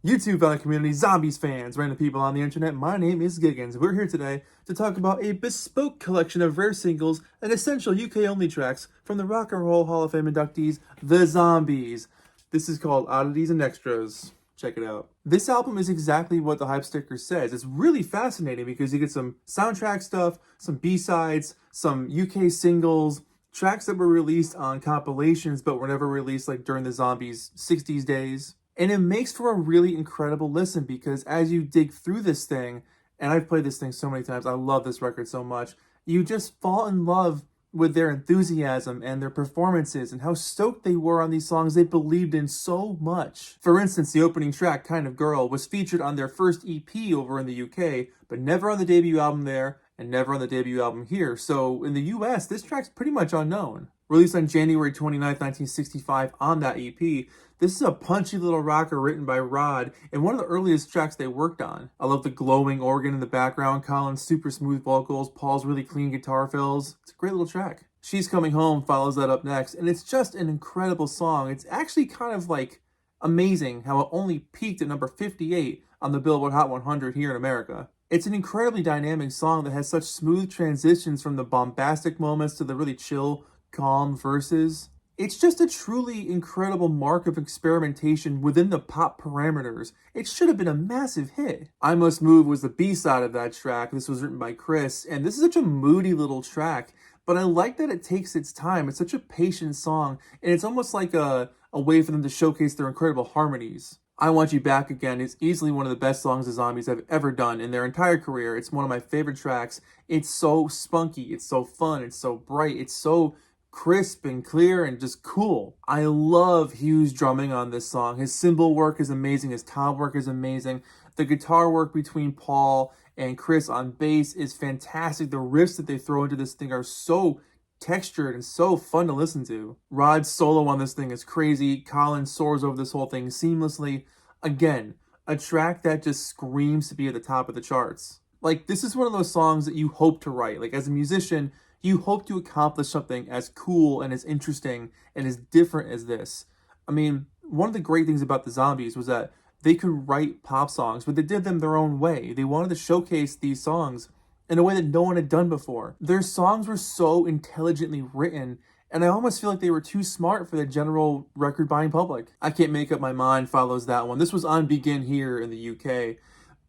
YouTube Valley community, zombies fans, random people on the internet, my name is Giggens. We're here today to talk about a bespoke collection of rare singles and essential UK-only tracks from the Rock and Roll Hall of Fame inductees, the Zombies. This is called Oddities and Extras. Check it out. This album is exactly what the hype sticker says. It's really fascinating because you get some soundtrack stuff, some B-sides, some UK singles, tracks that were released on compilations but were never released like during the Zombies 60s days. And it makes for a really incredible listen because as you dig through this thing, and I've played this thing so many times, I love this record so much, you just fall in love with their enthusiasm and their performances and how stoked they were on these songs they believed in so much. For instance, the opening track, Kind of Girl, was featured on their first EP over in the UK, but never on the debut album there and never on the debut album here. So in the US, this track's pretty much unknown. Released on January 29th, 1965 on that EP, this is a punchy little rocker written by Rod and one of the earliest tracks they worked on. I love the glowing organ in the background, Colin's super smooth vocals, Paul's really clean guitar fills. It's a great little track. She's Coming Home follows that up next, and it's just an incredible song. It's actually kind of like amazing how it only peaked at number 58 on the Billboard Hot 100 here in America. It's an incredibly dynamic song that has such smooth transitions from the bombastic moments to the really chill, calm verses. It's just a truly incredible mark of experimentation within the pop parameters. It should have been a massive hit. I Must Move was the B-side of that track. This was written by Chris, and this is such a moody little track, but I like that it takes its time. It's such a patient song, and it's almost like a way for them to showcase their incredible harmonies. I Want You Back Again is easily one of the best songs the Zombies have ever done in their entire career. It's one of my favorite tracks. It's so spunky, it's so fun, it's so bright, it's so crisp and clear and just cool. I love Hugh's drumming on this song. His cymbal work is amazing. His tom work is amazing. The guitar work between Paul and Chris on bass is fantastic. The riffs that they throw into this thing are so textured and so fun to listen to. Rod's solo on this thing is crazy. Colin soars over this whole thing seamlessly. Again, a track that just screams to be at the top of the charts. Like, this is one of those songs that you hope to write. Like, as a musician, you hope to accomplish something as cool and as interesting and as different as this. I mean, one of the great things about the Zombies was that they could write pop songs, but they did them their own way. They wanted to showcase these songs in a way that no one had done before. Their songs were so intelligently written, and I almost feel like they were too smart for the general record-buying public. I Can't Make Up My Mind follows that one. This was on Begin here in the UK.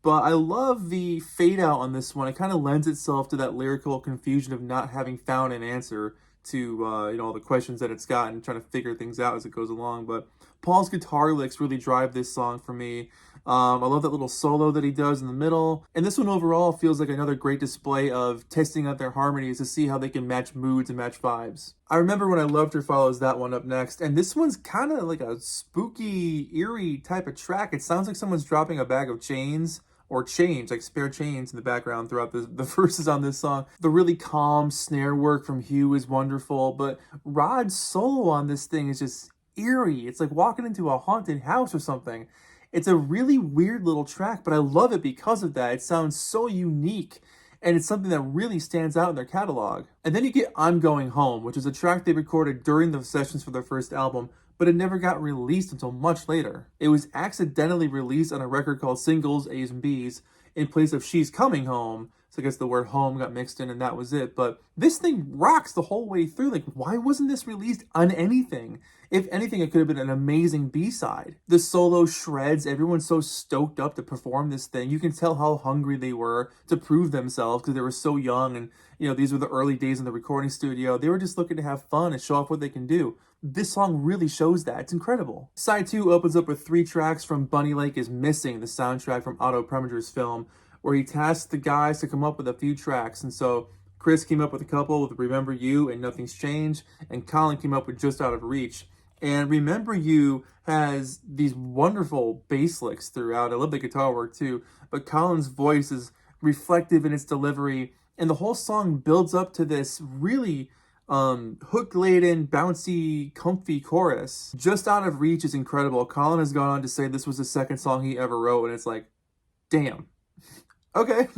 But I love the fade out on this one. It kind of lends itself to that lyrical confusion of not having found an answer to all the questions that it's got and trying to figure things out as it goes along. But Paul's guitar licks really drive this song for me. I love that little solo that he does in the middle. And this one overall feels like another great display of testing out their harmonies to see how they can match moods and match vibes. I Remember When I Loved Her follows that one up next. And this one's kind of like a spooky, eerie type of track. It sounds like someone's dropping a bag of chains or change, like spare chains in the background throughout the verses on this song. The really calm snare work from Hugh is wonderful, but Rod's solo on this thing is just eerie. It's like walking into a haunted house or something. It's a really weird little track, but I love it because of that. It sounds so unique, and it's something that really stands out in their catalog. And then you get I'm Going Home, which is a track they recorded during the sessions for their first album, but it never got released until much later. It was accidentally released on a record called Singles, A's and B's, in place of She's Coming Home. So I guess the word home got mixed in and that was it. But this thing rocks the whole way through. Like, why wasn't this released on anything? If anything, it could have been an amazing B-side. The solo shreds, everyone's so stoked up to perform this thing. You can tell how hungry they were to prove themselves because they were so young and, these were the early days in the recording studio. They were just looking to have fun and show off what they can do. This song really shows that. It's incredible. Side 2 opens up with 3 tracks from Bunny Lake is Missing, the soundtrack from Otto Preminger's film, where he tasked the guys to come up with a few tracks. And so Chris came up with a couple with Remember You and Nothing's Changed, and Colin came up with Just Out of Reach. And Remember You has these wonderful bass licks throughout. I love the guitar work too, but Colin's voice is reflective in its delivery, and the whole song builds up to this really hook-laden, bouncy, comfy chorus. Just Out of Reach is incredible. Colin has gone on to say this was the second song he ever wrote, and it's like, damn. Okay,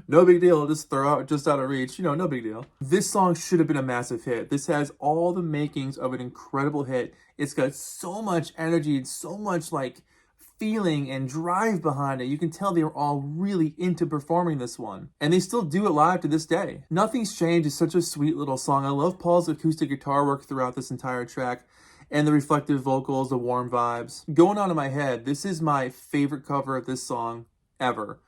no big deal. Just throw out Just Out of Reach. No big deal. This song should have been a massive hit. This has all the makings of an incredible hit. It's got so much energy and so much, like, feeling and drive behind it. You can tell they were all really into performing this one. And they still do it live to this day. Nothing's Changed is such a sweet little song. I love Paul's acoustic guitar work throughout this entire track, and the reflective vocals, the warm vibes. Going On in My Head, this is my favorite cover of this song ever.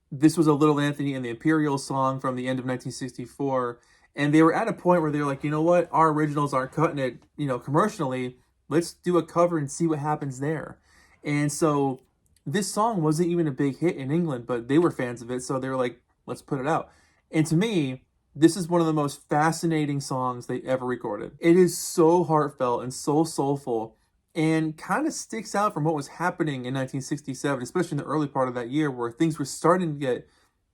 This was a Little Anthony and the Imperial song from the end of 1964, and they were at a point where they were like, you know what, our originals aren't cutting it, commercially. Let's do a cover and see what happens there. And so this song wasn't even a big hit in England, but they were fans of it, so they were like, let's put it out. And to me, this is one of the most fascinating songs they ever recorded. It is so heartfelt and so soulful, and kind of sticks out from what was happening in 1967, especially in the early part of that year where things were starting to get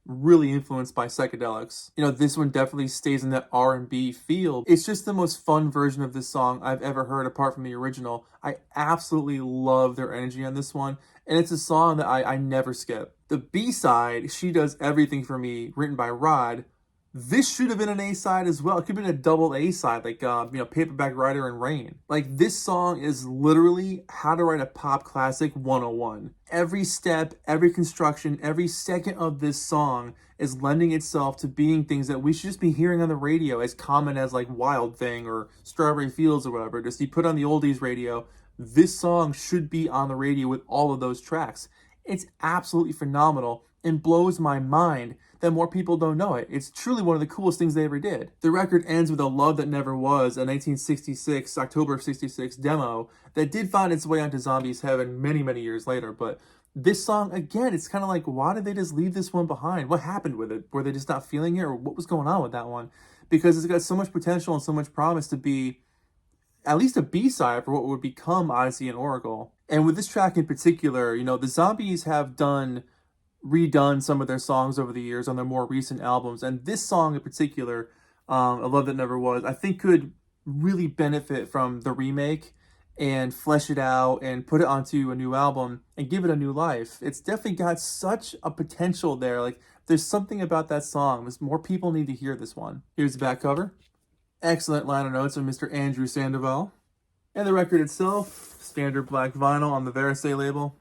really influenced by psychedelics. This one definitely stays in that R&B feel. It's just the most fun version of this song I've ever heard apart from the original. I absolutely love their energy on this one, and it's a song that I never skip. The B-side, She Does Everything For Me, written by Rod, this should have been an A-side as well. It could have been a double A-side, like, Paperback Writer and Rain. Like, this song is literally how to write a pop classic 101. Every step, every construction, every second of this song is lending itself to being things that we should just be hearing on the radio as common as, like, Wild Thing or Strawberry Fields or whatever. Just you put on the oldies radio, this song should be on the radio with all of those tracks. It's absolutely phenomenal and blows my mind that more people don't know it. It's truly one of the coolest things they ever did. The record ends with A Love That Never Was, a 1966, October of 66 demo that did find its way onto Zombies Heaven many, many years later. But this song, again, it's kind of like, why did they just leave this one behind? What happened with it? Were they just not feeling it, or what was going on with that one? Because it's got so much potential and so much promise to be at least a B-side for what would become Odyssey and Oracle. And with this track in particular, the Zombies have redone some of their songs over the years on their more recent albums, and this song in particular, A Love That Never Was, I think could really benefit from the remake and flesh it out and put it onto a new album and give it a new life. It's definitely got such a potential there. Like, there's something about that song. More people need to hear this one. Here's the back cover. Excellent liner notes of Mr. Andrew Sandoval. And the record itself, standard black vinyl on the Versailles label.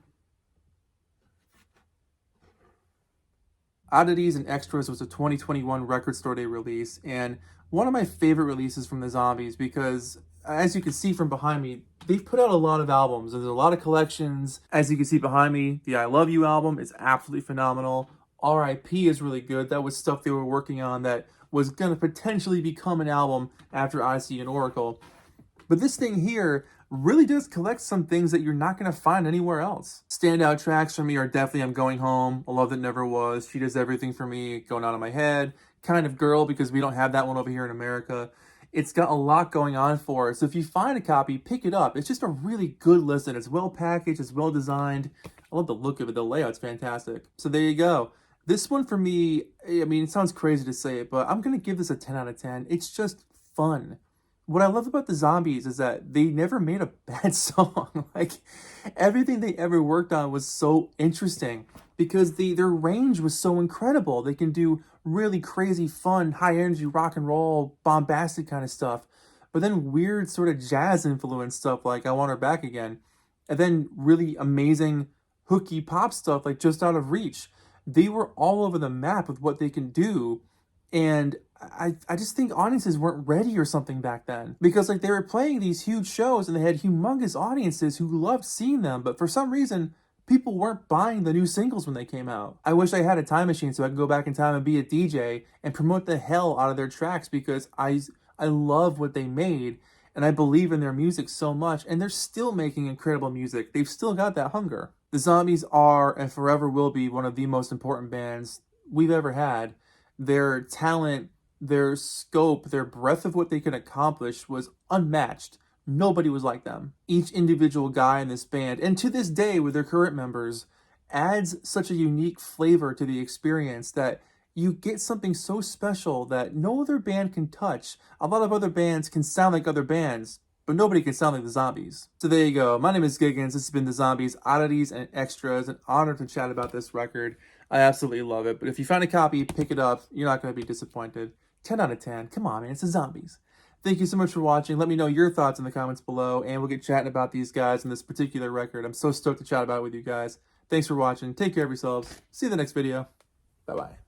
Oddities and Extras was a 2021 Record Store Day release, and one of my favorite releases from the Zombies because, as you can see from behind me, they've put out a lot of albums, and there's a lot of collections. As you can see behind me, the I Love You album is absolutely phenomenal. R.I.P. is really good. That was stuff they were working on that was going to potentially become an album after Odyssey and Oracle. But this thing here really does collect some things that you're not going to find anywhere else. Standout tracks for me are definitely I'm Going Home, A Love That Never Was, She Does Everything For Me, Going Out of My Head, Kind of Girl, because we don't have that one over here in America. It's got a lot going on for it, so if you find a copy, pick it up. It's just a really good listen. It's well packaged, it's well designed. I love the look of it, the layout's fantastic. So there you go. This one for me, I mean, it sounds crazy to say it, but I'm going to give this a 10 out of 10. It's just fun. What I love about the Zombies is that they never made a bad song. Like, everything they ever worked on was so interesting because their range was so incredible. They can do really crazy, fun, high-energy rock and roll, bombastic kind of stuff, but then weird sort of jazz influence stuff like I Want Her Back Again, and then really amazing, hooky pop stuff like Just Out of Reach. They were all over the map with what they can do, and I just think audiences weren't ready or something back then. Because like they were playing these huge shows and they had humongous audiences who loved seeing them, but for some reason, people weren't buying the new singles when they came out. I wish I had a time machine so I could go back in time and be a DJ and promote the hell out of their tracks because I love what they made and I believe in their music so much, and they're still making incredible music. They've still got that hunger. The Zombies are and forever will be one of the most important bands we've ever had. Their talent, their scope, their breadth of what they can accomplish was unmatched. Nobody was like them. Each individual guy in this band, and to this day with their current members, adds such a unique flavor to the experience that you get something so special that no other band can touch. A lot of other bands can sound like other bands, but nobody can sound like the Zombies. So there you go. My name is Giggens. This has been the Zombies, Oddities and Extras. An honor to chat about this record. I absolutely love it. But if you find a copy, pick it up. You're not going to be disappointed. 10 out of 10. Come on, man. It's the Zombies. Thank you so much for watching. Let me know your thoughts in the comments below, and we'll get chatting about these guys and this particular record. I'm so stoked to chat about it with you guys. Thanks for watching. Take care of yourselves. See you in the next video. Bye-bye.